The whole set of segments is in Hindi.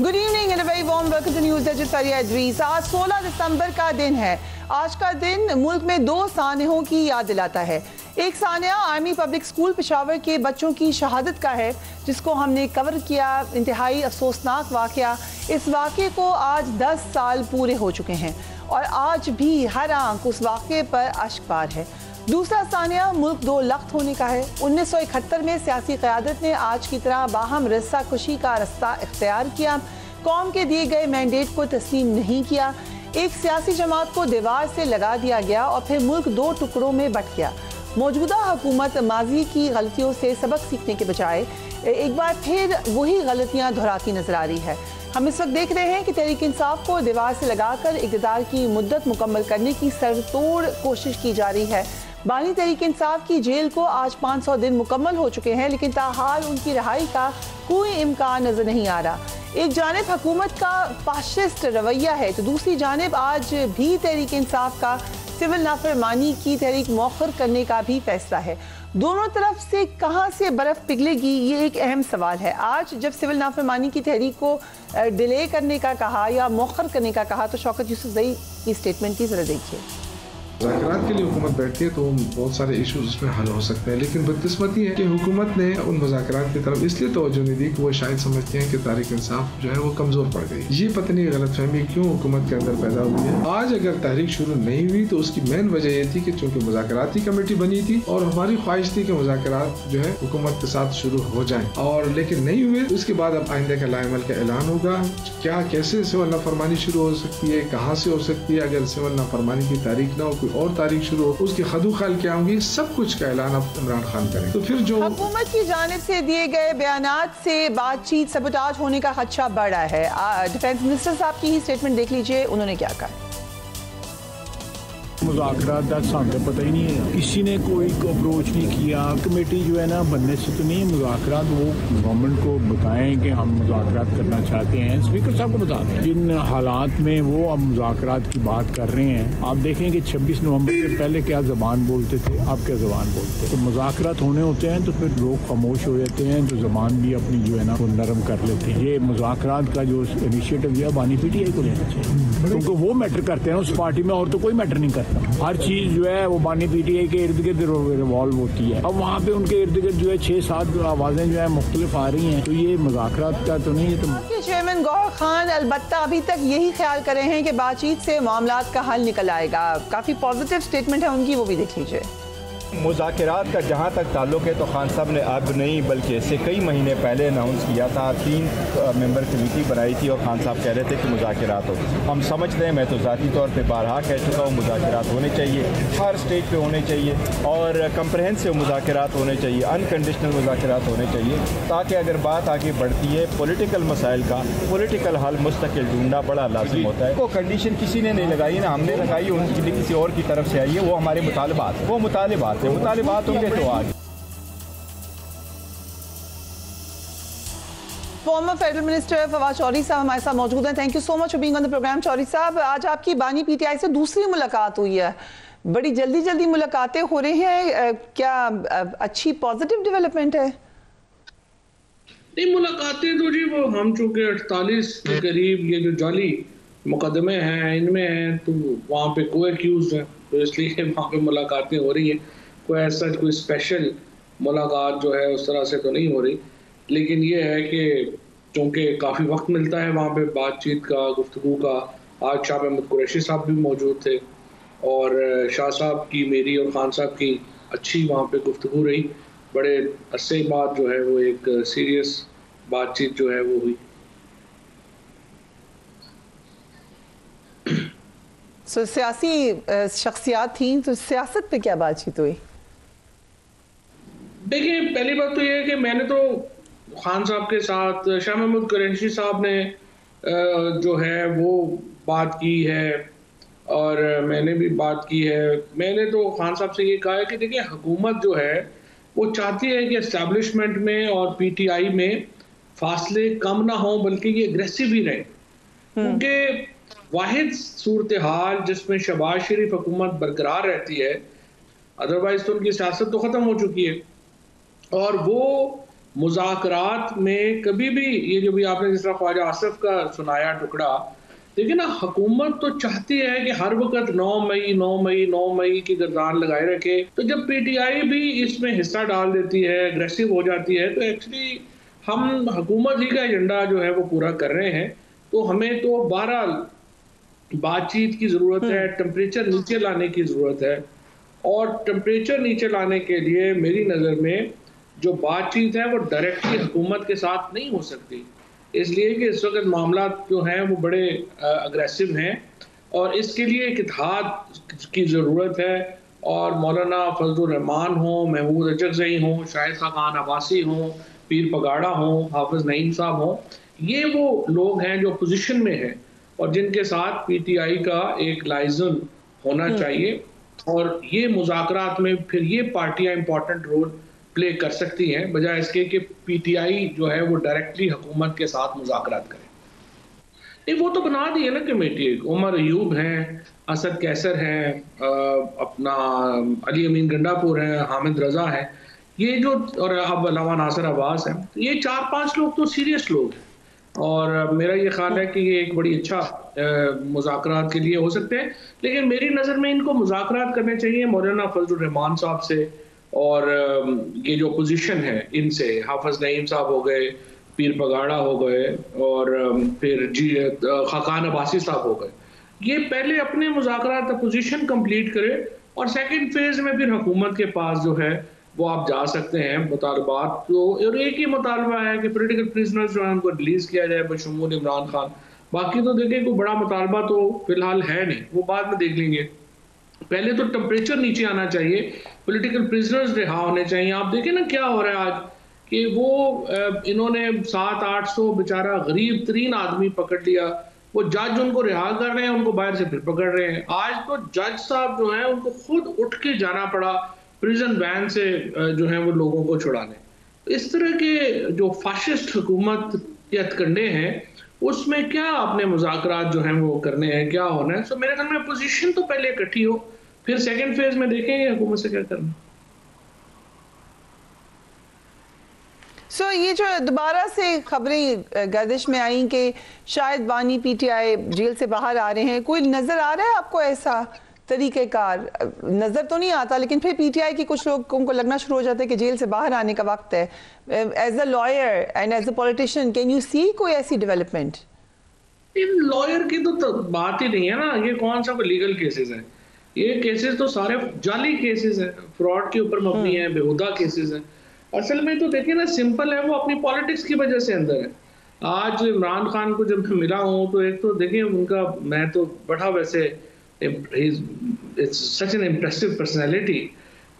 Good evening and very warm welcome to news age Faria Idris. आज 16 दिसंबर का दिन है। आज का दिन मुल्क में 2 सानहों की याद दिलाता है। एक सानया आर्मी पब्लिक स्कूल पेशावर के बच्चों की शहादत का है, जिसको हमने कवर किया। इंतहाई अफसोसनाक वाक़या। इस वाक़े को आज 10 साल पूरे हो चुके हैं और आज भी हर आंख उस वाक़े पर अश्कबार है। दूसरा सानिया मुल्क 2 लख्त होने का है। 1971 में सियासी क़यादत ने आज की तरह बाहम रस्सा खुशी का रास्ता इख्तियार किया, कौम के दिए गए मैंडेट को तस्लीम नहीं किया, एक सियासी जमात को दीवार से लगा दिया गया और फिर मुल्क 2 टुकड़ों में बट गया। मौजूदा हुकूमत माजी की गलतियों से सबक सीखने के बजाय एक बार फिर वही गलतियाँ दोहराती नजर आ रही है। हम इस वक्त देख रहे हैं कि तहरीक इंसाफ को दीवार से लगाकर इक़्तिदार की मुद्दत मुकम्मल करने की सरतोड़ कोशिश की जा रही है। बानी तहरीक इंसाफ की जेल को आज 500 दिन मुकम्मल हो चुके हैं, लेकिन ताहाल उनकी रिहाई का कोई इम्कान नजर नहीं आ रहा। एक जानिब हुकूमत का फाशिस्ट रवैया है तो दूसरी जानिब आज भी तहरीक इंसाफ का सिविल नाफरमानी की तहरीक मौखर करने का भी फैसला है। दोनों तरफ से कहां से बर्फ पिघलेगी, ये एक अहम सवाल है। आज जब सिविल नाफरमानी की तहरीक को डिले करने का कहा या मौखर करने का कहा तो शौकत यूसुफजई की स्टेटमेंट की जरा देखिए। मुज़ाकरात के लिए हुकूमत बैठती है तो बहुत सारे इशूज़ उसमें हल हो सकते हैं, लेकिन बदकिस्मती है कि हुकूमत ने उन मुज़ाकरात की तरफ इसलिए तवज्जो नहीं दी कि वो शायद समझते हैं कि तहरीक इंसाफ जो है वो कमज़ोर पड़ गई। ये पता नहीं गलतफहमी क्यों हुकूमत के अंदर पैदा हुई है। आज अगर तहरीक शुरू नहीं हुई तो उसकी मेन वजह ये थी कि चूँकि मुज़ाकराती कमेटी बनी थी और हमारी ख्वाहिश थी कि मुज़ाकरात जो है हुकूमत के साथ शुरू हो जाएं, और लेकिन नहीं हुए। उसके बाद अब आइंदा का लाएमल का ऐलान होगा। क्या कैसे सिविल नाफरमानी शुरू हो सकती है, कहाँ से हो सकती है, अगर सिविल नाफरमानी की तारीख ना हो कोई और तारीख शुरू हो, उसकी खदुखाल क्या होंगी, सब कुछ का ऐलान अब इमरान खान करें। तो फिर जो हुकूमत की जानिब से दिए गए बयानात से बातचीत सबोटाज होने का खदशा बढ़ रहा है। डिफेंस मिनिस्टर साहब की ही स्टेटमेंट देख लीजिए, उन्होंने क्या कहा। मुज़ाकरात का सामने पता ही नहीं है, किसी ने कोई अप्रोच नहीं किया। कमेटी जो है ना बनने से तो नहीं, मुज़ाकरात वो गवर्नमेंट को बताएं कि हम मुज़ाकरात करना चाहते हैं, स्पीकर साहब को बताते हैं। जिन हालात में वो अब मुज़ाकरात की बात कर रहे हैं, आप देखें कि 26 नवंबर के पहले क्या ज़बान बोलते थे, अब क्या ज़बान बोलते हैं। तो मुज़ाकरात होने होते हैं तो फिर लोग खामोश हो जाते हैं, तो ज़बान भी अपनी जो है ना वो नरम कर लेते हैं। ये मुज़ाकरात का जो इनिशिएटिव दिया बानी PTI को लेना चाहिए, क्योंकि वो मैटर करते हैं उस पार्टी में, और तो कोई मैटर नहीं करता। हर चीज जो है वो बानी PTI के इर्द गिर्द रिवॉल्व होती है। अब वहाँ पे उनके इर्द गिर्द जो है 6-7 आवाजें जो है मुख्तलिफ आ रही हैं, तो ये मुज़ाकरात का तो नहीं है। तो चेयरमैन गौहर खान अलबत्ता अभी तक यही ख्याल कर रहे हैं कि बातचीत से मामलात का हल निकल आएगा। काफी पॉजिटिव स्टेटमेंट है उनकी, वो भी देख लीजिए। मुज़ाकरात का जहाँ तक ताल्लुक़ है तो खान साहब ने अब नहीं बल्कि इससे कई महीने पहले अनाउंस किया था। 3 मेंबर कमेटी बनाई थी और खान साहब कह रहे थे कि मुज़ाकरात हो। हम समझते हैं, मैं तो ज़ाती तौर पे बारहा कह चुका हूँ, मुज़ाकरात होने चाहिए, हर स्टेज पे होने चाहिए और कंप्रहेंसिव मुज़ाकरात होने चाहिए, अनकंडीशनल मुज़ाकरात होने चाहिए, ताकि अगर बात आगे बढ़ती है पॉलिटिकल मसाइल का पॉलिटिकल हल मुस्तकिल ढूंढना बड़ा लाजिम होता है। वो कंडीशन किसी ने नहीं लगाई ना, हमने लगाई, उनकी किसी और की तरफ से आई है। वो हमारे मुतालबात, वो मुतालबात होंगे तो आज। Former federal minister Fawad Chaudhry साहब हमारे साथ मौजूद हैं। Thank you so much for being on the program. Chaudhry साहब, आज आपकी बानी PTI से दूसरी मुलाकात हुई है, बड़ी जल्दी मुलाकातें हो रही हैं, क्या अच्छी पॉजिटिव डेवलपमेंट है? नहीं, मुलाकातें तो जी वो हम चूँकि 48 के करीब ये जो जाली मुकदमे हैं इनमें हैं, तो वहाँ पे को एक्यूज है, तो इसलिए वहाँ पे मुलाकातें हो रही हैं। कोई ऐसा कोई स्पेशल मुलाकात जो है उस तरह से तो नहीं हो रही, लेकिन ये है कि चूँकि काफ़ी वक्त मिलता है वहाँ पे बातचीत का, गुफ्तगू का। आज शाह महमूद कुरैशी साहब भी मौजूद थे और शाह साहब की, मेरी और खान साहब की अच्छी वहाँ पे गुफ्तगू रही। बड़े अरसे बाद जो है वो एक सीरियस बातचीत जो है वो हुई। सियासी शख्सियात थी, तो सियासत पे क्या बातचीत हुई? देखिए, पहली बात तो ये है कि मैंने तो खान साहब के साथ, शाह महमूद कुरैशी साहब ने जो है वो बात की है और मैंने भी बात की है। मैंने तो खान साहब से ये कहा है कि देखिए, हुकूमत जो है वो चाहती है कि एस्टैब्लिशमेंट में और PTI में फासले कम ना हो, बल्कि ये एग्रेसिव ही रहे, क्योंकि वाहिद सूरत हाल जिसमें शहबाज शरीफ हुकूमत बरकरार रहती है, अदरवाइज तो उनकी सियासत तो ख़त्म हो चुकी है। और वो मुज़ाकरात में कभी भी ये जो भी आपने जिस तरह ख्वाजा आसिफ का सुनाया टुकड़ा, देखिए ना, हुकूमत तो चाहती है कि हर वक्त 9 मई की गर्दान लगाए रखे। तो जब पीटीआई भी इसमें हिस्सा डाल देती है, अग्रेसिव हो जाती है, तो एक्चुअली हम हुकूमत ही का एजेंडा जो है वो पूरा कर रहे हैं। तो हमें तो बहरहाल बातचीत की ज़रूरत है, टेम्परेचर नीचे लाने की ज़रूरत है। और टेम्परेचर नीचे लाने के लिए मेरी नज़र में जो बातचीत है वो डायरेक्टली हुकूमत के साथ नहीं हो सकती, इसलिए कि इस वक्त मामला जो हैं वो बड़े अग्रेसिव हैं और इसके लिए एक इत्तेहाद की ज़रूरत है। और मौलाना फजलुर रहमान हो, महमूद अजगज़ई हो, शाहिद खान अब्बासी हो, पीर पगाड़ा हो, हाफिज़ नईम साहब हो, ये वो लोग हैं जो पोजीशन में हैं और जिनके साथ पीटीआई का एक लाइजन होना चाहिए। और ये मुज़ाकरात में फिर ये पार्टियां इंपॉर्टेंट रोल प्ले कर सकती हैं, बजाय इसके कि पीटीआई जो है वो डायरेक्टली हुकूमत के साथ मुज़ाकरात करे। नहीं, वो तो बना दी है ना कमेटी, उमर अयूब हैं, असद कैसर हैं, अपना अली अमीन गंडापुर हैं, हामिद रजा है, ये जो, और अब अलावा नासिर अब्बास हैं, ये 4-5 लोग तो सीरियस लोग हैं। और मेरा ये ख्याल है कि ये एक बड़ी अच्छा मुज़ाकरात के लिए हो सकते हैं। लेकिन मेरी नज़र में इनको मुज़ाकरात करने चाहिए मौलाना फजलुर रहमान साहब से, और ये जो पोजीशन है इनसे, हाफिज़ नईम साहब हो गए, पीर पगाड़ा हो गए, और फिर खाकान अब्बासी साहब हो गए। ये पहले अपने मुज़ाकरात पोजीशन कंप्लीट करे और सेकंड फेज में फिर हुकूमत के पास जो है वो आप जा सकते हैं मुतालबात तो। और एक ही मुतालबा है कि पॉलिटिकल प्रिजनर्स जो है उनको रिलीज किया जाए बशमूल इमरान खान। बाकी तो देखिए कोई बड़ा मुतालबा तो फिलहाल है नहीं, वो बाद में देख लेंगे। पहले तो टेम्परेचर नीचे आना चाहिए, पॉलिटिकल प्रिजनर्स रिहा होने चाहिए। आप देखें ना क्या हो रहा है आज कि वो इन्होंने 700-800 बेचारा गरीब तरीन आदमी पकड़ लिया, वो जज उनको रिहा कर रहे हैं, उनको बाहर से फिर पकड़ रहे हैं। आज तो जज साहब जो है उनको खुद उठ के जाना पड़ा प्रिजन वैन से जो है वो लोगों को छुड़ाने। इस तरह के जो फाशिस्ट हुकूमत के हथकंडे हैं उसमें क्या आपने मुज़ाकरात जो हैं वो करने हैं, क्या होना है। सो मेरे ख्याल में पोजीशन तो पहले इकट्ठी हो, फिर सेकंड फेज में देखेंगे हुकूमत से क्या करना। सो ये जो दोबारा से खबरें गर्दिश में आई कि शायद बानी पीटीआई जेल से बाहर आ रहे हैं, कोई नजर आ रहा है आपको ऐसा तरीक़ेकार? नज़र तो नहीं आता, लेकिन फिर पीटीआई के कुछ लोगों को लगना शुरू हो जाता है कि जेल से बाहर आने का वक्त है। As a lawyer and as a politician, can you see कोई ऐसी डेवलपमेंट? इन लॉयर की तो बात ही नहीं है ना, ये कौन सा लीगल केसेस हैं? ये केसेस तो सारे जाली केसेस हैं, फ्रॉड के ऊपर मबनी है, बेहुदा केसेस हैं। असल में तो देखिए ना, सिंपल है, वो अपनी पॉलिटिक्स की वजह से अंदर है। आज इमरान खान को जब मैं मिला हूँ तो एक तो देखिए उनका, मैं तो बड़ा वैसे it's such an impressive personality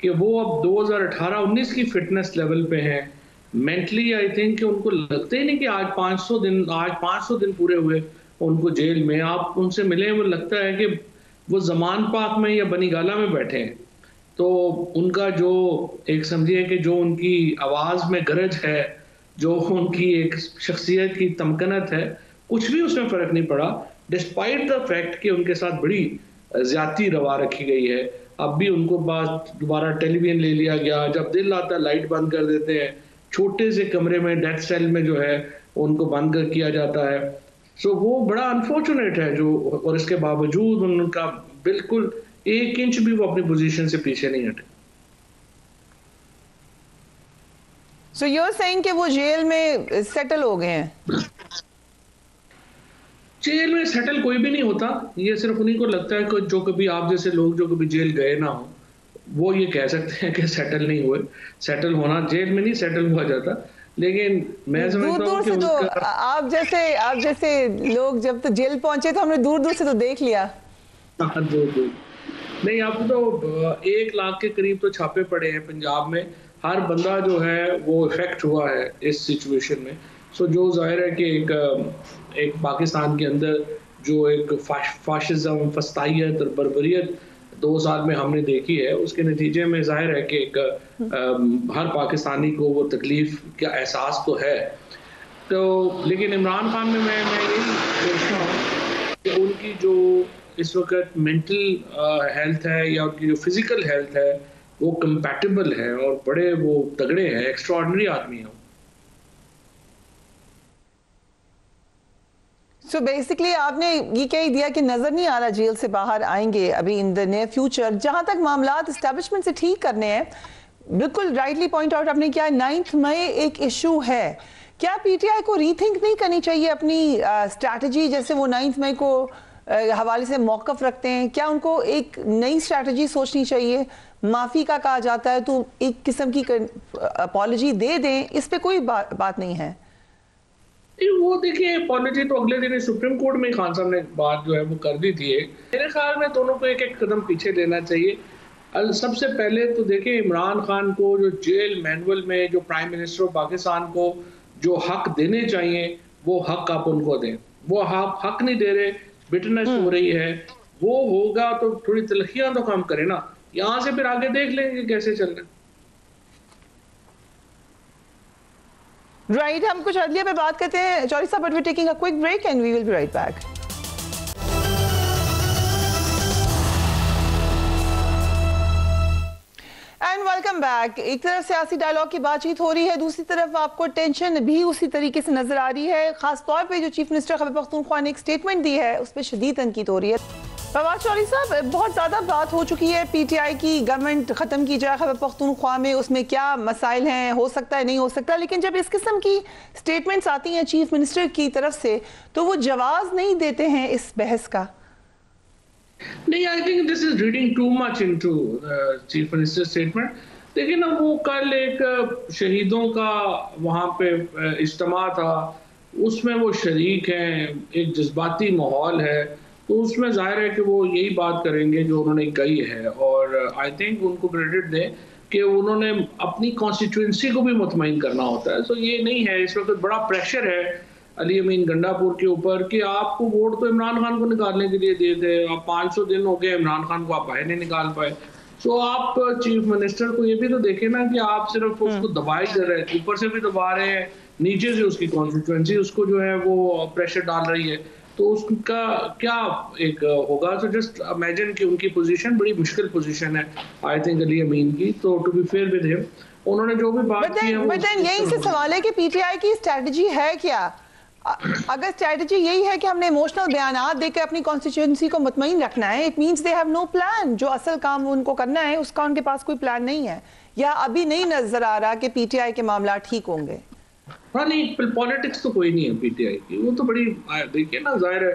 कि वो अब 2018-19 की फिटनेस लेवल पे हैं। मेंटली आई थिंक कि उनको लगता ही नहीं कि आज 500 दिन पूरे हुए उनको जेल में। आप उनसे मिले, वो लगता है कि वो जमान पाक में या बनीगाला में बैठे हैं। तो उनका जो एक समझिए कि जो उनकी आवाज़ में गरज है, जो उनकी एक शख्सियत की तमकनत है, कुछ भी उसमें फ़र्क नहीं पड़ा, डिस्पाइट द फैक्ट कि उनके साथ बड़ी ज़्यादती रवा रखी गई है। अब भी उनको बाद दोबारा टेलीविजन ले लिया गया, जब दिल आता लाइट बंद कर देते हैं, छोटे से कमरे में डेथ सेल में जो है उनको बंद कर किया जाता है। सो वो बड़ा अनफॉर्चुनेट है जो, और इसके बावजूद उनका बिल्कुल 1 इंच भी वो अपनी पोजीशन से पीछे नहीं हटे। सो यू आर सेइंग कि वो जेल में सेटल हो गए हैं? जेल में सेटल कोई भी नहीं होता, ये सिर्फ उन्हीं को लगता है कि जो कभी आप जैसे लोग जो कभी जेल गए ना हो वो ये कह सकते हैं कि सेटल नहीं हुए। सेटल होना, जेल में नहीं सेटल हुआ जाता। लेकिन मैं समझता हूं कि तो आप जैसे लोग जब तो जेल पहुंचे तो हमने दूर दूर से तो देख लिया। दूर नहीं, अब तो 1 लाख के करीब तो छापे पड़े हैं पंजाब में। हर बंदा जो है वो इफेक्ट हुआ है इस सिचुएशन में। सो जो जाहिर है कि एक पाकिस्तान के अंदर जो एक फाशिज्म, फस्तायत और बर्बरियत 2 साल में हमने देखी है, उसके नतीजे में जाहिर है कि हर पाकिस्तानी को वो तकलीफ का एहसास तो है। तो लेकिन इमरान खान में मैं यही सोचता हूँ कि उनकी जो इस वक्त मेंटल हेल्थ है या उनकी जो फिजिकल हेल्थ है वो कंपैटिबल है और बड़े वो तगड़े हैं, एक्स्ट्राऑर्डिनरी आदमी हैं। सो बेसिकली आपने ये कह दिया कि नजर नहीं आ रहा जेल से बाहर आएंगे अभी इन द नियर फ्यूचर। जहां तक मामलात एस्टेब्लिशमेंट से ठीक करने हैं, बिल्कुल राइटली पॉइंट आउट आपने किया, 9 मई एक इशू है। क्या पीटीआई को रीथिंक नहीं करनी चाहिए अपनी स्ट्रैटेजी, जैसे वो 9 मई को हवाले से मौकफ रखते हैं? क्या उनको एक नई स्ट्रैटेजी सोचनी चाहिए? माफी का कहा जाता है तो एक किस्म की अपॉलॉजी दे दें, इस पे कोई बात नहीं है। वो देखिए अपॉलॉजी तो अगले दिन सुप्रीम कोर्ट में खान साहब ने बात जो है वो कर दी थी। मेरे ख्याल में दोनों को एक एक कदम पीछे लेना चाहिए। सबसे पहले तो देखिए इमरान खान को जो जेल मैनुअल में जो प्राइम मिनिस्टर ऑफ पाकिस्तान को जो हक देने चाहिए वो हक आप उनको दें। वो हक नहीं दे रहे, बिटरनेस हो रही है, वो होगा तो थोड़ी तलखियां तो कम करे ना। यहाँ से फिर आगे देख लेंगे कैसे चल रहा है। राइट, हम कुछ अदलिया पे बात करते हैं चौधरी साहब, but we taking a quick break and we will be right back. And welcome back. एक तरफ सियासी डायलॉग की बातचीत हो रही है, दूसरी तरफ आपको टेंशन भी उसी तरीके से नजर आ रही है। खासतौर पे जो चीफ मिनिस्टर खैबर पख्तूनख्वा ने एक स्टेटमेंट दी है उस पर शदीद तनकीद हो रही है। फवाद चौधरी साहब, बहुत ज़्यादा बात हो चुकी है पीटीआई की गवर्नमेंट ख़त्म की जाए खैबर पख्तूनख्वा में, उसमें क्या मसाइल हैं, हो सकता है नहीं हो सकता, लेकिन जब इस किस्म की स्टेटमेंट्स आती हैं चीफ मिनिस्टर की तरफ से तो वो जवाब नहीं देते हैं इस बहस का। नहीं, I think this is reading too much into chief minister statement. देखिए ना, वो कल एक शहीदों का वहाँ पे इज्तिमा था, उसमें वो शरीक हैं, एक जज्बाती माहौल है, तो उसमें जाहिर है कि वो यही बात करेंगे जो उन्होंने कही है। और आई थिंक उनको क्रेडिट दें कि उन्होंने अपनी कॉन्स्टिट्यूंसी को भी मुतमईन करना होता है। सो ये नहीं है, इस वक्त बड़ा प्रेशर है अली अमीन गंडापुर के ऊपर कि आपको वोट तो इमरान खान को निकालने के लिए दे दे, अब 500 दिन हो गए इमरान खान को आप बाहर नहीं निकाल पाए। सो आप चीफ मिनिस्टर को ये भी तो देखें ना कि आप सिर्फ उसको दबाई दे रहे हैं, ऊपर से भी दबा रहे हैं, नीचे से उसकी कॉन्स्टिट्यूंसी उसको जो है वो प्रेशर डाल रही है, तो उसका क्या एक होगा। तो जस्ट इमेजिन कि उनकी पोजीशन बड़ी मुश्किल पोजीशन है आई थिंक अली अमीन की। तो to be fair with him, उन्होंने जो भी बात की है, बट यही से सवाल है कि पीटीआई की स्ट्रेटजी है क्या? अगर स्ट्रेटजी यही है कि हमने इमोशनल बयान देकर अपनी कॉन्स्टिट्यूंसी को मुतमईन रखना है, it means they have no plan. जो असल काम उनको करना है उसका उनके पास कोई प्लान नहीं है, या अभी नहीं नजर आ रहा कि पीटीआई के मामला ठीक होंगे। हाँ नहीं, पॉलिटिक्स तो कोई नहीं है पीटीआई की, वो तो बड़ी देखिए ना, जाहिर है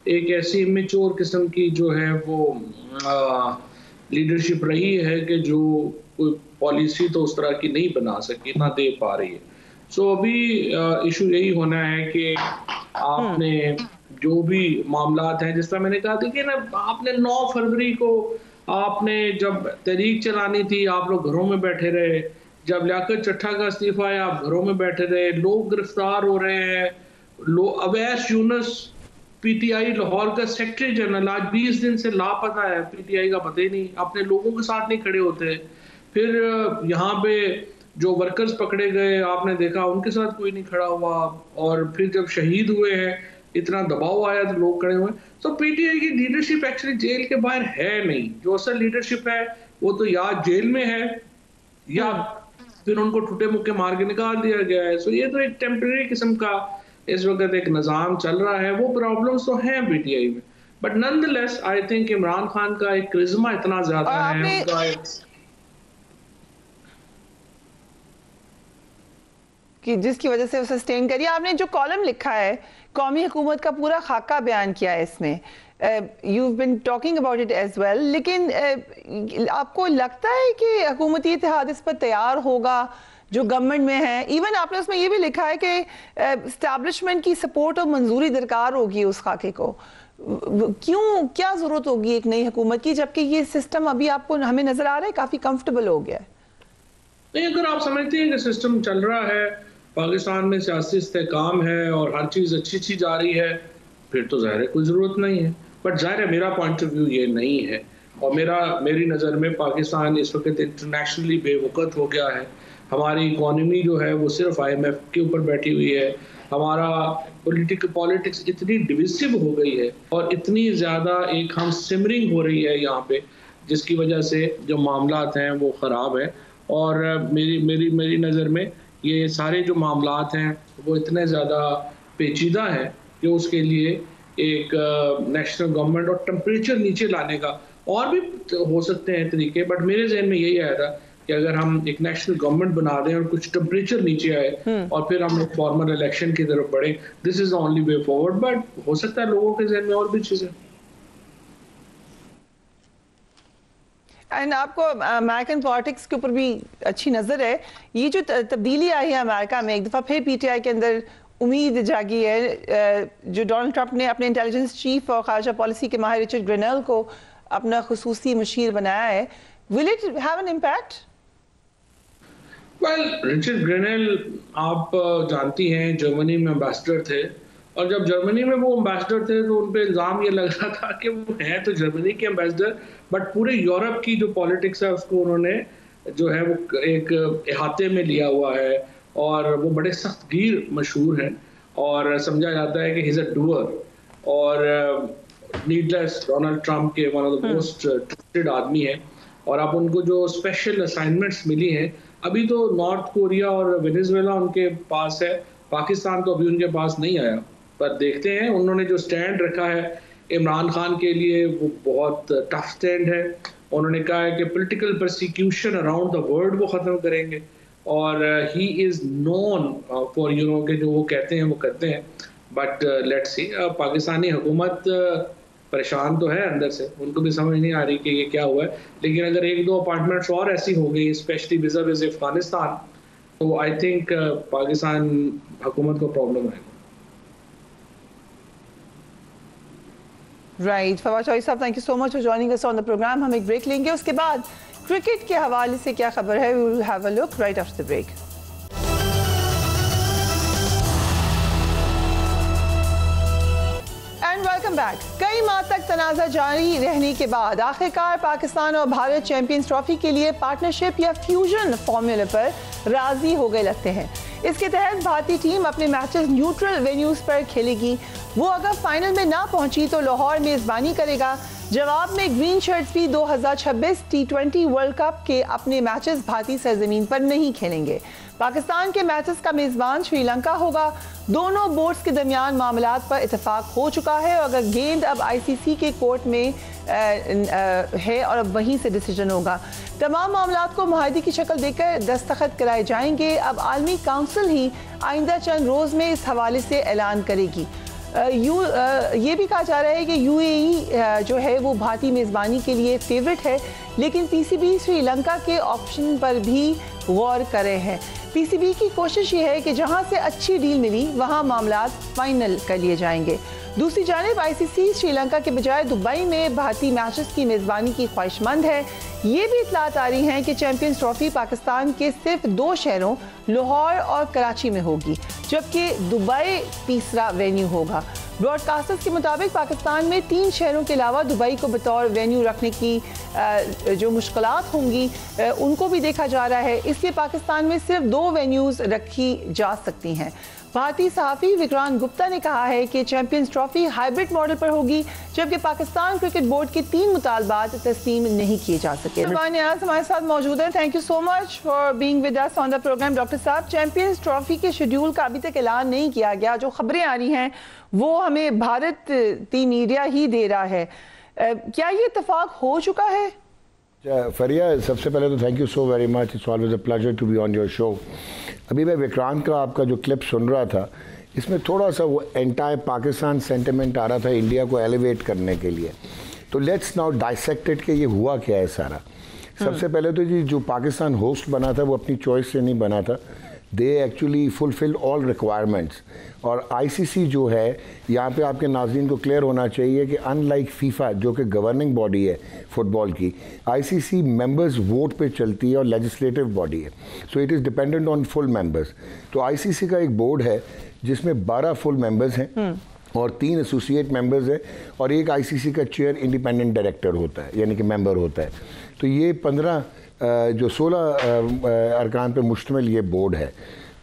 एक ऐसी इमेच्योर किस्म की जो है वो लीडरशिप रही है कि जो कोई पॉलिसी तो उस तरह की नहीं बना सकी, ना दे पा रही है। सो अभी इशू यही होना है कि आपने जो भी मामलात हैं, जिस तरह मैंने कहा, देखिए ना, आपने 9 फरवरी को आपने जब तहरीक चलानी थी आप लोग घरों में बैठे रहे, जब लियाकत चट्ठा का इस्तीफा है आप घरों में बैठे रहे, लोग गिरफ्तार हो रहे हैं, अवैस यूनुस पीटीआई लाहौर का सेक्रेटरी जनरल आज 20 दिन से लापता है, पीटीआई का पता ही नहीं, अपने लोगों के साथ नहीं खड़े होते। फिर यहाँ पे जो वर्कर्स पकड़े गए आपने देखा उनके साथ कोई नहीं खड़ा हुआ, और फिर जब शहीद हुए हैं इतना दबाव आया तो लोग खड़े हुए। तो पीटीआई की लीडरशिप एक्चुअली जेल के बाहर है नहीं, जो असल लीडरशिप है वो तो या जेल में है या फिर उनको ठुटे मुक्के मार के निकाल दिया गया है। सो ये तो एक टेम्परेरी किस्म का इस वक्त एक निज़ाम चल रहा है, वो प्रॉब्लम्स तो हैं पीटीआई में, but nonetheless I think Imran Khan का एक क्रिज्मा इतना ज्यादा है कि जिसकी वजह से उसे सस्टेन करिए। आपने जो कॉलम लिखा है, कौमी हुकूमत का पूरा खाका बयान किया है इसमें, you been talking about it as well, लेकिन आपको लगता है कि हुकूमती इत्तेहाद इस पर तैयार होगा जो गवर्नमेंट में है? इवन आपने उसमें ये भी लिखा है कि एस्टैब्लिशमेंट की सपोर्ट और मंजूरी दरकार होगी उस खाके को। क्यों, क्या जरूरत होगी एक नई हुकूमत की, जबकि ये सिस्टम अभी आपको हमें नजर आ रहा है काफी कंफर्टेबल हो गया है? नहीं, अगर आप समझते हैं कि सिस्टम चल रहा है, पाकिस्तान में सियासी इस्तेहकाम है और हर चीज़ अच्छी जा रही है, फिर तो ज़ाहिर है कोई ज़रूरत नहीं है। बट ज़ाहिर है मेरा पॉइंट ऑफ व्यू ये नहीं है, और मेरी नज़र में पाकिस्तान इस वक्त इंटरनेशनली बेवकूफ़ हो गया है। हमारी इकॉनमी जो है वो सिर्फ IMF के ऊपर बैठी हुई है, हमारा पॉलिटिक्स इतनी डिविसिव हो गई है और इतनी ज़्यादा एक हम सिमरिंग हो रही है यहाँ पे, जिसकी वजह से जो मामलात हैं वो ख़राब है। और मेरी नज़र में ये सारे जो मामलात हैं वो इतने ज़्यादा पेचीदा हैं कि उसके लिए एक नेशनल गवर्नमेंट और टेम्परेचर नीचे लाने का और भी हो सकते हैं तरीके, बट मेरे जहन में यही आया था कि अगर हम एक नेशनल गवर्नमेंट बना दें और कुछ टेम्परेचर नीचे आए और फिर हम एक फॉर्मल इलेक्शन की तरफ बढ़े, this is the only way forward. But हो सकता है लोगों के जहन में और भी चीजें। एंड आपको अमेरिकन पॉलिटिक्स के ऊपर भी अच्छी नज़र है। ये जो तब्दीली आई है अमेरिका में, एक दफ़ा फिर पीटीआई के अंदर उम्मीद जागी है, जो डोनाल्ड ट्रंप ने अपने इंटेलिजेंस चीफ और खारजा पॉलिसी के माहिर रिचर्ड ग्रेनेल को अपना खुसूसी मुशीर बनाया है। Will it have an impact? Well, Richard Grenell आप जानती हैं जर्मनी में एम्बेसडर थे, और जब जर्मनी में वो एम्बेसडर थे तो उन पे इल्ज़ाम ये लग रहा था कि वो हैं तो जर्मनी के एम्बेसडर, बट पूरे यूरोप की जो पॉलिटिक्स है उसको उन्होंने जो है वो एक इहाते में लिया हुआ है, और वो बड़े सख्तगीर मशहूर हैं और समझा जाता है कि ही इज़ अ डूअर। और नीडलेस डोनाल्ड ट्रंप के one of the most trusted आदमी हैं, और अब उनको जो स्पेशल असाइनमेंट्स मिली हैं, अभी तो नॉर्थ कोरिया और वेनेजुएला उनके पास है, पाकिस्तान तो अभी उनके पास नहीं आया, पर देखते हैं। उन्होंने जो स्टैंड रखा है इमरान खान के लिए वो बहुत टफ स्टैंड है। उन्होंने कहा है कि political persecution around the world वो ख़त्म करेंगे, और ही इज़ नोन फॉर के जो वो कहते हैं वो करते हैं। बट लेट्स सी, पाकिस्तानी हुकूमत परेशान तो है अंदर से, उनको भी समझ नहीं आ रही कि ये क्या हुआ है, लेकिन अगर एक दो अपॉइंटमेंट्स और ऐसी हो गई स्पेशली विज़ अफगानिस्तान, तो आई थिंक पाकिस्तान हुकूमत को प्रॉब्लम आएगा। राइट, फवाद चौधरी साहब, thank you so much for joining us on the program. हम एक ब्रेक लेंगे, उसके बाद क्रिकेट के हवाले से क्या खबर है, we will have a look right after the break. And welcome back. कई माह तक तनाज़ा जारी रहने के बाद आखिरकार पाकिस्तान और भारत चैंपियंस ट्रॉफी के लिए पार्टनरशिप या फ्यूजन फॉर्मूले पर राजी हो गए लगते हैं। इसके तहत भारतीय टीम अपने मैचेस न्यूट्रल वेन्यूज पर खेलेगी। वो अगर फाइनल में ना पहुंची तो लाहौर मेज़बानी करेगा। जवाब में ग्रीन शर्ट्स भी 2026 T20 वर्ल्ड कप के अपने मैचेस भारतीय सरजमीन पर नहीं खेलेंगे। पाकिस्तान के मैचेस का मेज़बान श्रीलंका होगा। दोनों बोर्ड्स के दरमियान मामलात पर इतफाक हो चुका है, और अगर गेंद अब ICC के कोर्ट में है और अब वहीं से डिसीजन होगा। तमाम मामलात को मुआहदे की शक्ल देकर दस्तखत कराए जाएंगे। अब आलमी काउंसिल ही आइंदा चंद रोज़ में इस हवाले से ऐलान करेगी। ये भी कहा जा रहा है कि UAE जो है वो भारतीय मेज़बानी के लिए फेवरेट है, लेकिन PCB श्रीलंका के ऑप्शन पर भी गौर कर रहे हैं। PCB की कोशिश ये है कि जहां से अच्छी डील मिली वहां मामलात फाइनल कर लिए जाएंगे। दूसरी जानिब ICC श्रीलंका के बजाय दुबई में भारतीय मैचेस की मेज़बानी की ख्वाहिशमंद है। ये भी इतलात आ रही हैं कि चैंपियंस ट्रॉफी पाकिस्तान के सिर्फ 2 शहरों लाहौर और कराची में होगी, जबकि दुबई तीसरा वेन्यू होगा। ब्रॉडकास्टर्स के मुताबिक पाकिस्तान में 3 शहरों के अलावा दुबई को बतौर वेन्यू रखने की जो मुश्किलात होंगी उनको भी देखा जा रहा है, इसलिए पाकिस्तान में सिर्फ 2 वेन्यूज़ रखी जा सकती हैं। भारतीय सहाफ़ी विक्रांत गुप्ता ने कहा है कि चैंपियंस ट्रॉफी हाइब्रिड मॉडल पर होगी, जबकि पाकिस्तान क्रिकेट बोर्ड के 3 मुतालबात तस्लीम नहीं किए जा सके। हमारे साथ मौजूद हैं, thank you so much for being with us on the program. Doctor साहब, चैंपियंस ट्रॉफी के शेड्यूल का अभी तक ऐलान नहीं किया गया, जो खबरें आ रही हैं वो हमें भारतीय मीडिया ही दे रहा है। क्या ये इत्तेफाक हो चुका है? फरिया, सबसे पहले तो thank you so very much, it's always a pleasure to be on your show. अभी मैं विक्रांत का आपका जो क्लिप सुन रहा था, इसमें थोड़ा सा वो एंटायर पाकिस्तान सेंटिमेंट आ रहा था इंडिया को एलिवेट करने के लिए। तो लेट्स नाउ डाइसेक्टेड कि ये हुआ क्या है सारा। सबसे पहले तो जी जो पाकिस्तान होस्ट बना था वो अपनी चॉइस से नहीं बना था, they actually fulfil all requirements. और ICC जो है, यहाँ पे आपके नाज़रीन को क्लियर होना चाहिए कि अनलाइक फीफा जो कि गवर्निंग बॉडी है फुटबॉल की, ICC मेंबर्स वोट पे चलती है और लेजिस्लेटिव बॉडी है, so it is dependent on full members. तो ICC का एक बोर्ड है जिसमें 12 फुल मेंबर्स हैं और 3 एसोसिएट मेंबर्स हैं, और एक ICC का चेयर इंडिपेंडेंट डायरेक्टर होता है, यानी कि मेंबर होता है। तो ये 15 जो 16 अरकान पे मुश्तमिल ये बोर्ड है।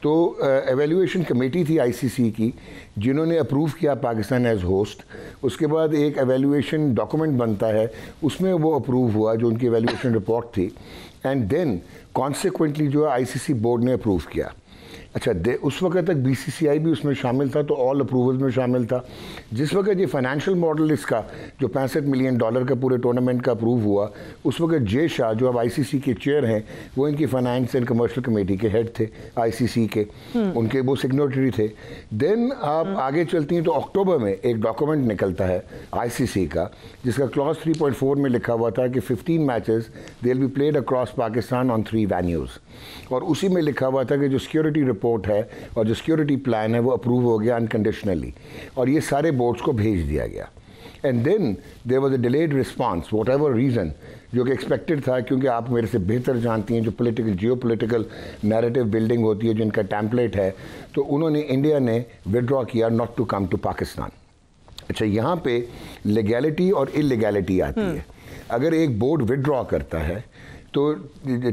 तो एवेल्यूएशन कमेटी थी ICC की जिन्होंने अप्रूव किया पाकिस्तान एज होस्ट। उसके बाद एक एवेल्यूएशन डॉक्यूमेंट बनता है, उसमें वो अप्रूव हुआ जो उनकी एवेल्यूएशन रिपोर्ट थी, एंड देन कॉन्सिक्वेंटली जो है ICC बोर्ड ने अप्रूव किया। अच्छा उस वक्त तक BCCI भी उसमें शामिल था, तो ऑल अप्रूवल्स में शामिल था। जिस वक्त ये फाइनेंशियल मॉडल इसका जो $65 मिलियन का पूरे टूर्नामेंट का अप्रूव हुआ, उस वक्त जे शाह जो अब ICC के चेयर हैं, वो इनकी फाइनेंस एंड कमर्शियल कमेटी के हेड थे ICC के, उनके वो सिग्नेटरी थे। देन आप आगे चलती हैं तो अक्टूबर में एक डॉक्यूमेंट निकलता है ICC का, जिसका क्लॉज 3.4 में लिखा हुआ था कि 15 matches they will be played across Pakistan on 3 venues, और उसी में लिखा हुआ था कि जो सिक्योरिटी रिपोर्ट है और जो सिक्योरिटी प्लान है वो अप्रूव हो गया अनकंडीशनली, और ये सारे बोर्ड्स को भेज दिया गया। And then there was a delayed response, whatever reason, जो कि एक्सपेक्टेड था, क्योंकि आप मेरे से बेहतर जानती हैं जो पॉलिटिकल जियोपॉलिटिकल नैरेटिव बिल्डिंग होती है, जिनका टेम्पलेट है, तो उन्होंने इंडिया ने विड्रॉ किया not to come to Pakistan. अच्छा, यहाँ पे लीगैलिटी और इलीगैलिटी आती है। अगर एक बोर्ड विड्रॉ करता है तो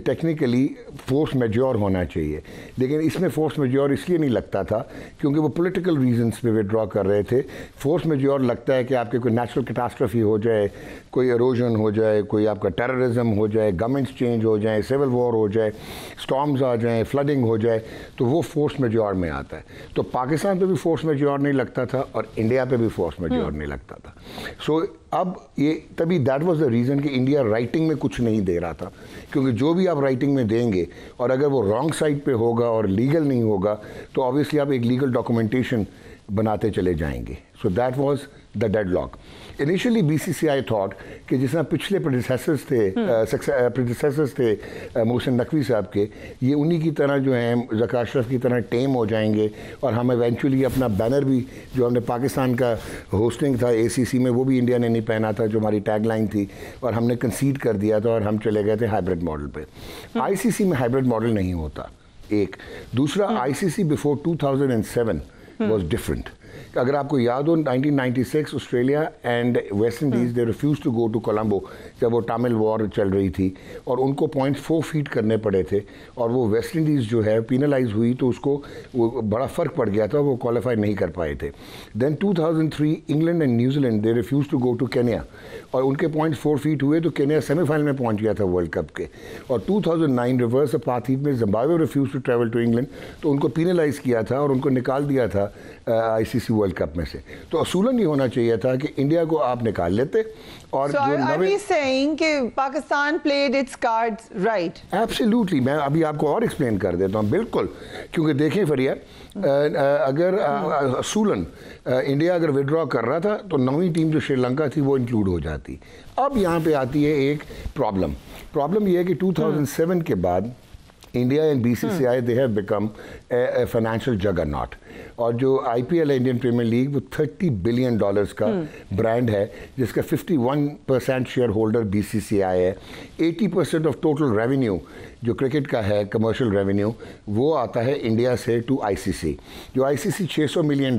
टेक्निकली फोर्स मेजोर होना चाहिए, लेकिन इसमें फोर्स मेजोर इसलिए नहीं लगता था क्योंकि वो पॉलिटिकल रीजंस पे विड्रॉ कर रहे थे। फोर्स मेजोर लगता है कि आपके कोई नेचुरल कैटास्ट्रफी हो जाए, कोई एरोजन हो जाए, कोई आपका टेररिज्म हो जाए, गवर्नमेंट्स चेंज हो जाए, सिविल वॉर हो जाए, स्टॉर्म्स आ जाएँ, फ्लडिंग हो जाए, तो वो फोर्स मेजोर में आता है। तो पाकिस्तान पे भी फोर्स मेजोर नहीं लगता था और इंडिया पे भी फोर्स मेजोर नहीं लगता था। सो अब ये तभी दैट वाज द रीज़न कि इंडिया राइटिंग में कुछ नहीं दे रहा था, क्योंकि जो भी आप राइटिंग में देंगे और अगर वो रॉन्ग साइड पे होगा और लीगल नहीं होगा तो ऑब्वियसली आप एक लीगल डॉक्यूमेंटेशन बनाते चले जाएंगे। So that was the deadlock. Initially BCCI thought कि जिस तरह पिछले प्रेडिसेसर्स थे मोहसिन नकवी साहब के, ये उन्हीं की तरह जो हैं ज़का अशरफ की तरह टेम हो जाएंगे और हम इवेंचुअली अपना बैनर भी जो हमने पाकिस्तान का होस्टिंग था ACC में वो भी इंडिया ने नहीं पहना था, जो हमारी टैगलाइन थी, और हमने कंसीड कर दिया था और हम चले गए थे हाइब्रिड मॉडल पे। ICC में हाइब्रिड मॉडल नहीं होता, एक। दूसरा, ICC बिफोर 2007 वॉज डिफरेंट। अगर आपको याद हो 1996 Australia and West Indies they refuse to go to Colombo, जब वो टामिल वॉर चल रही थी और उनको 0.4 फीट करने पड़े थे, और वो वेस्ट इंडीज़ जो है पीनलाइज हुई, तो उसको वो बड़ा फ़र्क पड़ गया था, वो क्वालिफाई नहीं कर पाए थे। Then 2003 England and New Zealand they refuse to go to Kenya, और उनके 0.4 फीट हुए तो केन्या सेमीफाइनल में पहुँच गया था वर्ल्ड कप के। और 2009 रिवर्स अपार्थाइड में Zimbabwe refuse to travel to England, तो उनको पीनलाइज किया था और उनको निकाल दिया था ICC वर्ल्ड कप में से। तो असूलन ये होना चाहिए था कि इंडिया को आप निकाल लेते और Pakistan played it's cards right. Absolutely, मैं अभी आपको और एक्सप्लेन कर देता हूँ। बिल्कुल, क्योंकि देखें फरिया, अगर असूलन इंडिया अगर विड्रॉ कर रहा था तो 9वीं टीम जो श्रीलंका थी वो इंक्लूड हो जाती। अब यहाँ पे आती है एक प्रॉब्लम ये है कि 2007 के बाद India and BCCI they have become a financial juggernaut, और जो IPL है इंडियन प्रीमियर लीग, वो $30 बिलियन का ब्रांड है, जिसका 51% शेयर होल्डर BCCI है। 80% ऑफ टोटल रेवेन्यू जो क्रिकेट का है, कमर्शियल रेवेन्यू, वो आता है इंडिया से टू ICC। जो ICC $600 मिलियन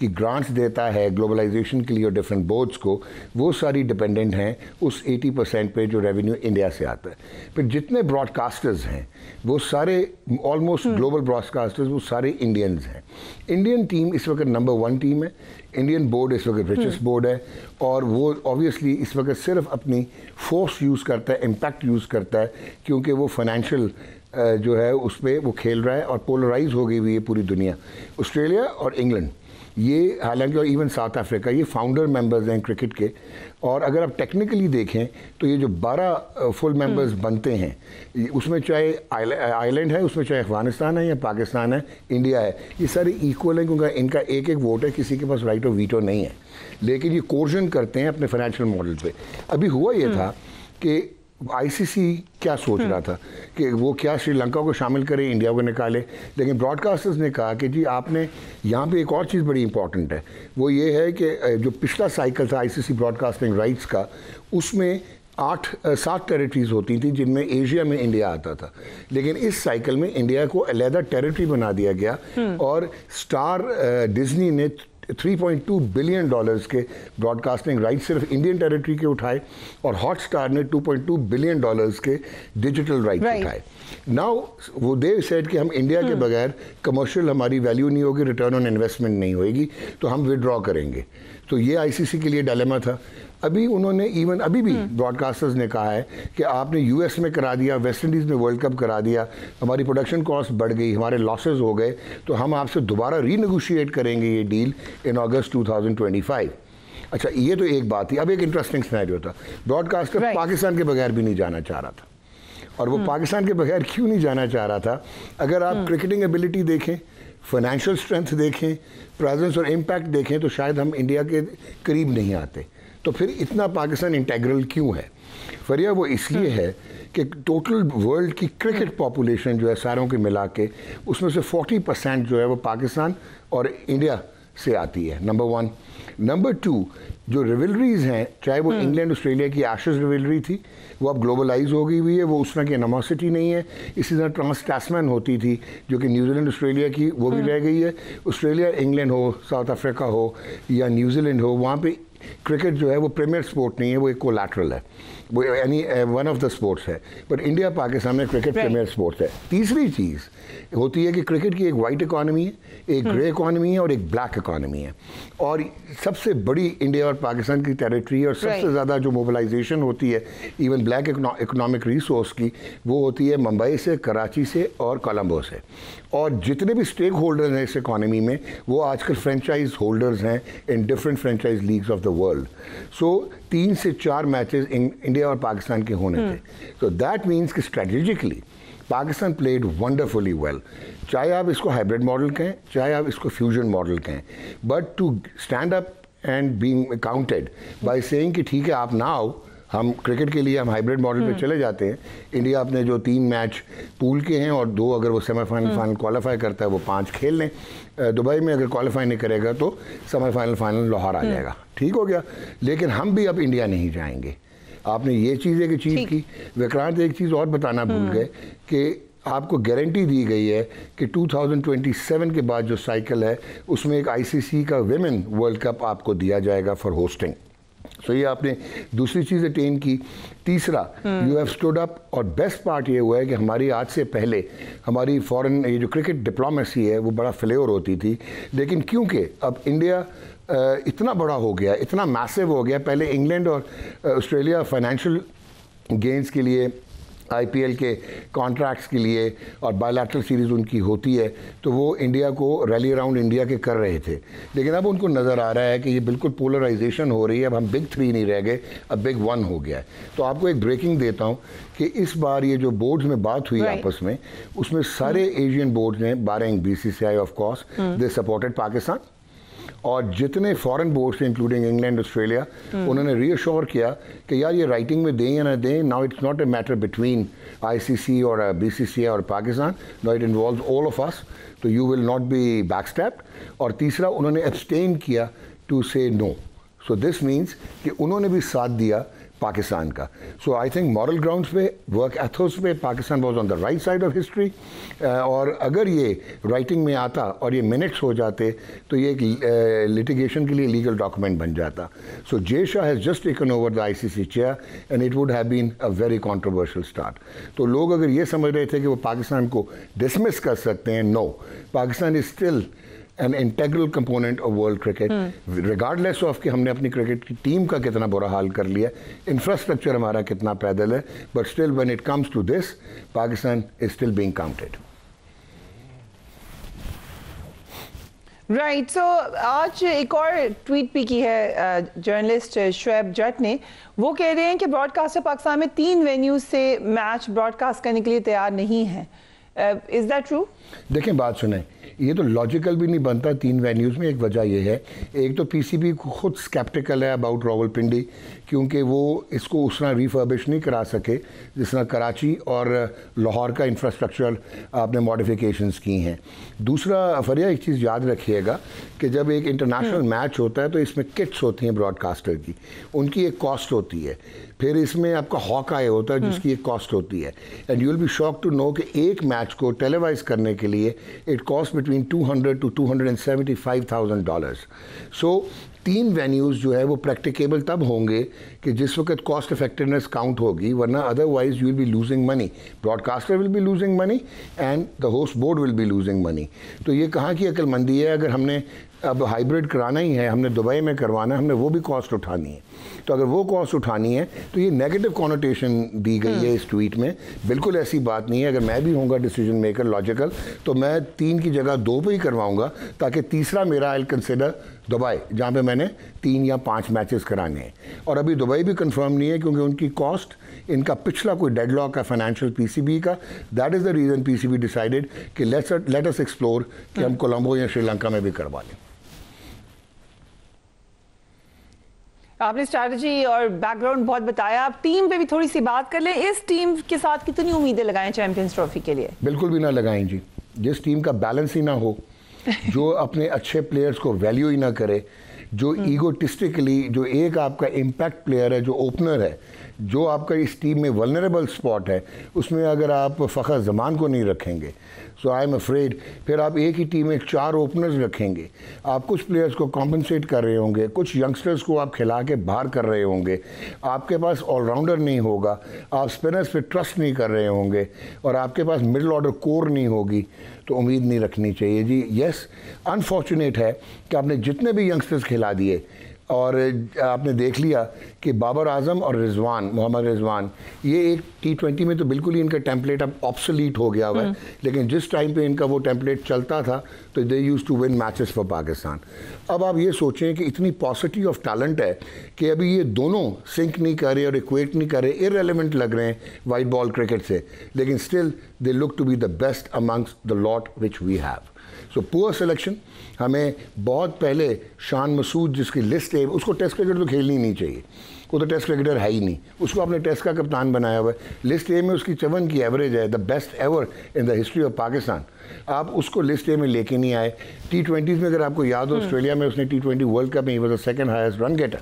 की ग्रांट्स देता है ग्लोबलाइजेशन के लिए और डिफरेंट बोर्ड्स को, वो सारी डिपेंडेंट हैं उस 80% पे जो रेवेन्यू इंडिया से आता है। फिर जितने ब्रॉडकास्टर्स हैं वो सारे ऑलमोस्ट ग्लोबल ब्रॉडकास्टर्स वो सारे इंडियंस हैं। इंडियन टीम इस वक्त नंबर 1 टीम है, इंडियन बोर्ड इस वक्त रिचेस्ट बोर्ड है, और वो ऑब्वियसली इस वक्त सिर्फ अपनी फोर्स यूज़ करता है, इम्पैक्ट यूज़ करता है, क्योंकि वो फाइनेंशियल जो है उस पर वो खेल रहा है, और पोलराइज हो गई हुई है पूरी दुनिया। ऑस्ट्रेलिया और इंग्लैंड ये, हालांकि और इवन साउथ अफ्रीका, ये फाउंडर मेंबर्स हैं क्रिकेट के, और अगर आप टेक्निकली देखें तो ये जो 12 फुल मेंबर्स बनते हैं, उसमें चाहे आइलैंड है, उसमें चाहे अफगानिस्तान है या पाकिस्तान है, इंडिया है, ये सारे इक्वल हैं, क्योंकि इनका एक वोट है, किसी के पास राइट ऑफ वीटो नहीं है, लेकिन ये कोर्जन करते हैं अपने फाइनेंशियल मॉडल पे। अभी हुआ ये था कि ICC क्या सोच रहा था कि वो क्या श्रीलंका को शामिल करे, इंडिया को निकाले, लेकिन ब्रॉडकास्टर्स ने कहा कि जी आपने यहाँ पे एक और चीज़ बड़ी इंपॉर्टेंट है, वो ये है कि जो पिछला साइकिल था ICC ब्रॉडकास्टिंग राइट्स का, उसमें 7 टेरिटरीज होती थी जिनमें एशिया में इंडिया आता था, लेकिन इस साइकिल में इंडिया को अलहदा टेरिटरी बना दिया गया, और स्टार डिज्नी ने $3.2 बिलियन के ब्रॉडकास्टिंग राइट सिर्फ इंडियन टेरिटरी के उठाए, और हॉटस्टार ने $2.2 बिलियन के डिजिटल राइट उठाए। नाउ वो दे सेड कि हम इंडिया के बगैर कमर्शियल हमारी वैल्यू नहीं होगी, रिटर्न ऑन इन्वेस्टमेंट नहीं होगी, तो हम विड्रॉ करेंगे। तो ये ICC के लिए डायलेमा था। अभी उन्होंने इवन अभी भी ब्रॉडकास्टर्स ने कहा है कि आपने यूएस में करा दिया, वेस्ट इंडीज़ में वर्ल्ड कप करा दिया, हमारी प्रोडक्शन कॉस्ट बढ़ गई, हमारे लॉसेस हो गए, तो हम आपसे दोबारा रीनेगोशिएट करेंगे ये डील इन अगस्त 2025। अच्छा, ये तो एक बात थी। अब एक इंटरेस्टिंग सिनेरियो था, ब्रॉडकास्टर पाकिस्तान के बगैर भी नहीं जाना चाह रहा था। और वो पाकिस्तान के बगैर क्यों नहीं जाना चाह रहा था? अगर आप क्रिकेटिंग एबिलिटी देखें, फाइनेंशियल स्ट्रेंथ देखें, प्रेजेंस और इम्पैक्ट देखें, तो शायद हम इंडिया के करीब नहीं आते। तो फिर इतना पाकिस्तान इंटेग्रल क्यों है? फरिया, वो इसलिए है कि टोटल वर्ल्ड की क्रिकेट पॉपुलेशन जो है सारों के मिला के, उसमें से 40% जो है वो पाकिस्तान और इंडिया से आती है, नंबर 1। नंबर 2, जो रिवलरीज हैं, चाहे वो इंग्लैंड ऑस्ट्रेलिया की एशेज रिवलरी थी, वो अब ग्लोबलाइज हो गई हुई है, वो उस तरह की एनिमोसिटी नहीं है। इसी तरह ट्रांस टैस्मैन होती थी जो कि न्यूजीलैंड ऑस्ट्रेलिया की, वो भी रह गई है। ऑस्ट्रेलिया इंग्लैंड हो, साउथ अफ्रीका हो या न्यूजीलैंड हो, वहाँ पे क्रिकेट जो है वो प्रीमियर स्पोर्ट नहीं है, वो एक कोलैटरल है, वो यानी वन ऑफ द स्पोर्ट्स है। बट इंडिया पाकिस्तान में क्रिकेट प्रीमियर स्पोर्ट्स है। तीसरी चीज़ होती है कि क्रिकेट की एक वाइट इकॉनमी है, एक ग्रे इकॉनमी है और एक ब्लैक इकॉनमी है। और सबसे बड़ी इंडिया और पाकिस्तान की टेरिटरी और सबसे ज़्यादा जो मोबिलाइजेशन होती है इवन ब्लैक इकोनॉमिक रिसोर्स की, वो होती है मुंबई से, कराची से और कोलंबो से। और जितने भी स्टेक होल्डर्स हैं इस इकॉनमी में, वो आजकल फ्रेंचाइज होल्डर्स हैं in different franchise leagues of the world. So 3 से 4 मैचेस इंडिया और पाकिस्तान के होने थे। तो दैट मीन्स कि strategically Pakistan played wonderfully well. चाहे आप इसको हाइब्रिड मॉडल कहें, चाहे आप इसको फ्यूजन मॉडल कहें, but to stand up and being counted by saying कि ठीक है आप ना आओ, हम क्रिकेट के लिए हम हाइब्रिड मॉडल पे चले जाते हैं। इंडिया अपने जो 3 मैच पूल के हैं और 2 अगर वो सेमीफाइनल फाइनल क्वालिफाई करता है, वो 5 खेल लें। दुबई में अगर क्वालिफाई नहीं करेगा तो सेमीफाइनल फाइनल लाहौर आ जाएगा, ठीक हो गया। लेकिन हम भी अब इंडिया नहीं जाएंगे। आपने ये चीज़ एक चीज़ की। विक्रांत एक चीज़ और बताना भूल गए कि आपको गारंटी दी गई है कि 2027 के बाद जो साइकिल है उसमें एक आईसीसी का विमेन वर्ल्ड कप आपको दिया जाएगा फॉर होस्टिंग। सो ये आपने दूसरी चीज़ अटेन की। तीसरा, यू हैव स्टूड अप। और बेस्ट पार्ट ये हुआ है कि हमारी आज से पहले हमारी फॉरेन ये जो क्रिकेट डिप्लोमेसी है वो बड़ा फ्लेवर होती थी, लेकिन क्योंकि अब इंडिया इतना बड़ा हो गया, इतना मैसिव हो गया। पहले इंग्लैंड और ऑस्ट्रेलिया फाइनेंशियल गेन्स के लिए, आईपीएल के कॉन्ट्रैक्ट्स के लिए और बायलैटरल सीरीज़ उनकी होती है, तो वो इंडिया को रैली अराउंड इंडिया के कर रहे थे। लेकिन अब उनको नज़र आ रहा है कि ये बिल्कुल पोलराइजेशन हो रही है। अब हम बिग 3 नहीं रह गए, अब बिग 1 हो गया है। तो आपको एक ब्रेकिंग देता हूँ कि इस बार ये जो बोर्ड्स में बात हुई आपस में, उसमें सारे एशियन बोर्ड्स ने, Barang BCCI of course, they supported Pakistan. और जितने फॉरेन बोर्ड्स थे इंक्लूडिंग इंग्लैंड, ऑस्ट्रेलिया, उन्होंने रीअश्योर किया कि यार ये राइटिंग में दें या ना दें, now it's not a matter between ICC और BCCI और Pakistan, now it involves all of us, तो यू विल नॉट बी बैकस्टैप्ड। और तीसरा, उन्होंने एब्सटेन किया टू से नो। सो दिस मीन्स कि उन्होंने भी साथ दिया पाकिस्तान का। सो आई थिंक मॉरल ग्राउंड्स पे, वर्क एथोस पे Pakistan was on the right side of history. और अगर ये राइटिंग में आता और ये मिनट्स हो जाते तो ये एक लिटिगेशन के लिए लीगल डॉक्यूमेंट बन जाता। So Jay Shah has just taken over the ICC chair and it would have been a very controversial start. तो लोग अगर ये समझ रहे थे कि वो पाकिस्तान को डिसमिस कर सकते हैं, no, Pakistan is still an integral component of world cricket, regardless of कि हमने अपनी क्रिकेट की टीम का कितना बुरा हाल कर लिया, इंफ्रास्ट्रक्चर हमारा कितना पैदल है, but still when it comes to this, Pakistan is still being counted. Right, so आज एक और ट्वीट भी की है जर्नलिस्ट शुएब जट ने। वो कह रहे हैं कि ब्रॉडकास्टर पाकिस्तान में 3 वेन्यूज से मैच ब्रॉडकास्ट करने के लिए तैयार नहीं है। Is that true? देखें, बात सुने, ये तो लॉजिकल भी नहीं बनता 3 वेन्यूज़ में। एक वजह ये है, एक तो पीसीबी खुद स्केप्टिकल है अबाउट रावलपिंडी, क्योंकि वो इसको उस तरह रिफर्बिश नहीं करा सके जिस तरह कराची और लाहौर का इंफ्रास्ट्रक्चर आपने मॉडिफिकेशंस की हैं। दूसरा, फरिया, एक चीज़ याद रखिएगा कि जब एक इंटरनेशनल मैच होता है तो इसमें किट्स होती हैं ब्रॉडकास्टर की, उनकी एक कॉस्ट होती है। फिर इसमें आपका हॉक आई होता है जिसकी एक कॉस्ट होती है। And you will be shock to know कि एक मैच को टेलीवाइज करने के लिए it cost between $200 to $275,000। So 3 venues जो है वो प्रैक्टिकेबल तब होंगे कि जिस वक्त कॉस्ट इफेक्टिवनेस काउंट होगी, वरना otherwise you will be losing money, broadcaster will be losing money and the host board will be losing money. तो ये कहाँ की अक्लमंदी है? अगर हमने अब हाइब्रिड कराना ही है, हमने दुबई में करवाना है, हमने वो भी कॉस्ट उठानी है। तो अगर वो कॉस्ट उठानी है तो ये नेगेटिव कॉनोटेशन दी गई है इस ट्वीट में, बिल्कुल ऐसी बात नहीं है। अगर मैं भी होऊंगा डिसीजन मेकर लॉजिकल, तो मैं 3 की जगह 2 पे ही करवाऊंगा, ताकि तीसरा मेरा आई कंसिडर दुबई, जहाँ पे मैंने 3 या 5 मैचेस कराने हैं। और अभी दुबई भी कंफर्म नहीं है, क्योंकि उनकी कॉस्ट, इनका पिछला कोई डेडलॉक है फाइनेंशियल पीसीबी का। That is the reason PCB decided कि लेट अस एक्सप्लोर कि हम कोलंबो या श्रीलंका में भी करवा लें। आपने स्ट्रैटेजी और बैकग्राउंड बहुत बताया, आप टीम पे भी थोड़ी सी बात कर लें। इस टीम के साथ कितनी उम्मीदें लगाएं चैंपियंस ट्रॉफी के लिए? बिल्कुल भी ना लगाएं जी। जिस टीम का बैलेंस ही ना हो, जो अपने अच्छे प्लेयर्स को वैल्यू ही ना करे, जो ईगोटिस्टिकली, जो एक आपका इम्पैक्ट प्लेयर है, जो ओपनर है, जो आपका इस टीम में वल्नरेबल स्पॉट है, उसमें अगर आप फ़खर जमान को नहीं रखेंगे, सो आई एम अफ्रेड फिर आप एक ही टीम में 4 ओपनर्स रखेंगे, आप कुछ प्लेयर्स को कॉम्पनसेट कर रहे होंगे, कुछ यंगस्टर्स को आप खिला के बाहर कर रहे होंगे, आपके पास ऑलराउंडर नहीं होगा, आप स्पिनर्स पे ट्रस्ट नहीं कर रहे होंगे, और आपके पास मिडिल ऑर्डर कोर नहीं होगी, तो उम्मीद नहीं रखनी चाहिए जी। यस, अनफॉर्चुनेट है कि आपने जितने भी यंगस्टर्स खिला दिए, और आपने देख लिया कि बाबर आजम और मोहम्मद रिजवान, ये एक T20 में तो बिल्कुल ही इनका टेम्पलेट अब ऑब्सोलीट हो गया हुआ है, लेकिन जिस टाइम पे इनका वो टेम्पलेट चलता था तो they used to win matches for Pakistan. अब आप ये सोचें कि इतनी पॉसिटी ऑफ टैलेंट है कि अभी ये दोनों सिंक नहीं कर रहे और इक्वेट नहीं कर रहे, इररेलेवेंट लग रहे हैं वाइट बॉल क्रिकेट से, लेकिन still they look to be the best amongst the lot which we have. So poor selection. हमें बहुत पहले शान मसूद, जिसकी लिस्ट है, उसको टेस्ट क्रिकेट तो खेलनी नहीं चाहिए, वो तो टेस्ट क्रिकेटर है ही नहीं, उसको आपने टेस्ट का कप्तान बनाया हुआ है। लिस्ट ए में उसकी 54 की एवरेज है, the best ever in the history of Pakistan. आप उसको लिस्ट ए में लेके नहीं आए। T20s में अगर आपको याद हो, ऑस्ट्रेलिया में उसने T20 वर्ल्ड कप में ही was the second highest run getter,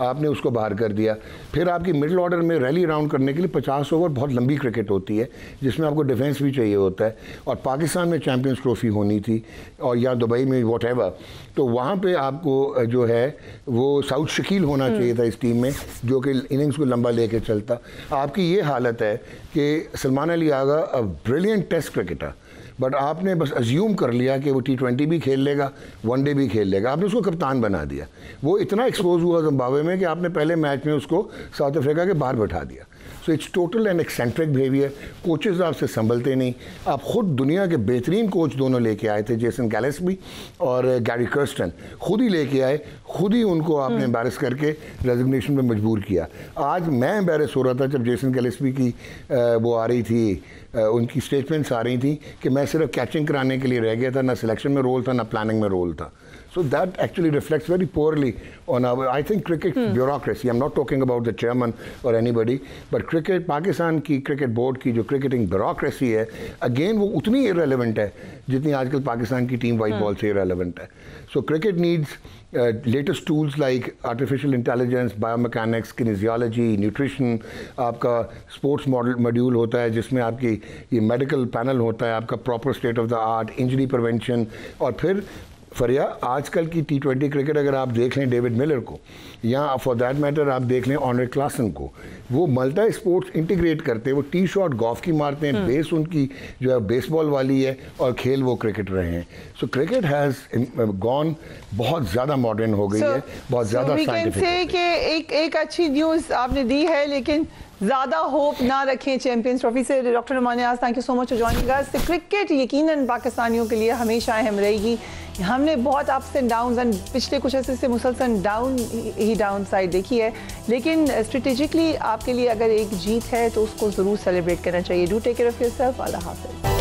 आपने उसको बाहर कर दिया। फिर आपकी मिडिल ऑर्डर में रैली राउंड करने के लिए 50 ओवर बहुत लंबी क्रिकेट होती है, जिसमें आपको डिफेंस भी चाहिए होता है, और पाकिस्तान में चैम्पियंस ट्रॉफी होनी थी, और या दुबई में व्हाटएवर, तो वहाँ पे आपको जो है वो साउथ शकील होना चाहिए था इस टीम में, जो कि इनिंग्स को लंबा लेके चलता। आपकी ये हालत है कि Salman Ali Agha a brilliant test cricketer, but आपने बस अज्यूम कर लिया कि वो T20 भी खेल लेगा, वनडे भी खेल लेगा, आपने उसको कप्तान बना दिया। वो इतना एक्सपोज हुआ जिम्बाब्वे में कि आपने पहले मैच में उसको साउथ अफ्रीका के बाहर बैठा दिया। So it's total and eccentric behaviour. Coaches आपसे संभलते नहीं। आप खुद दुनिया के बेहतरीन कोच दोनों लेके आए थे, जेसन गैलेस्पी और गैरी कर्स्टन, खुद ही लेके आए, खुद ही उनको आपने एम्बैरस करके रेजिग्नेशन पे मजबूर किया। आज मैं एम्बैरस हो रहा था जब जेसन गैलेस्पी की वो आ रही थी, उनकी स्टेटमेंट्स आ रही थी कि मैं सिर्फ कैचिंग कराने के लिए रह गया था, ना सिलेक्शन में रोल था, ना प्लानिंग में रोल था। So that actually reflects very poorly on our, I think, cricket bureaucracy. I'm not talking about the chairman or anybody, but cricket, Pakistan की क्रिकेट बोर्ड की जो क्रिकेटिंग ब्यूरोक्रेसी है, अगेन वो उतनी इररेलेवेंट है जितनी आजकल पाकिस्तान की टीम वाइट बॉल से इररेलेवेंट है। So cricket needs latest tools like artificial intelligence, biomechanics, kinesiology, nutrition, आपका स्पोर्ट्स मॉड्यूल होता है जिसमें आपकी ये मेडिकल पैनल होता है, आपका proper state of the art, injury prevention, और फिर फरिया आजकल की T20 क्रिकेट अगर आप देख लें डेविड मिलर को, या फॉर दैट मैटर आप देख लें ऑनरे क्लासन को, वो मल्टी स्पोर्ट्स इंटीग्रेट करते हैं। वो टी शॉट गॉल्फ की मारते हैं, बेस उनकी जो है बेसबॉल वाली है, और खेल वो क्रिकेट रहे हैं। सो क्रिकेट हैज़ गॉन, बहुत ज़्यादा मॉडर्न हो गई है, बहुत ज़्यादा साइंटिफिक। एक अच्छी न्यूज़ आपने दी है, लेकिन ज़्यादा होप ना रखें चैंपियंस ट्रॉफी से। Doctor Nauman Niaz, thank you so much for joining us. Cricket यकीनन पाकिस्तानियों के लिए हमेशा अहम रहेगी। हमने बहुत अप्स एंड डाउन्स एंड पिछले कुछ ऐसे से मुसलसल डाउन साइड देखी है, लेकिन स्ट्रेटेजिकली आपके लिए अगर एक जीत है तो उसको ज़रूर सेलिब्रेट करना चाहिए। Do take care of yourself. अल्लाह हाफ़िज़।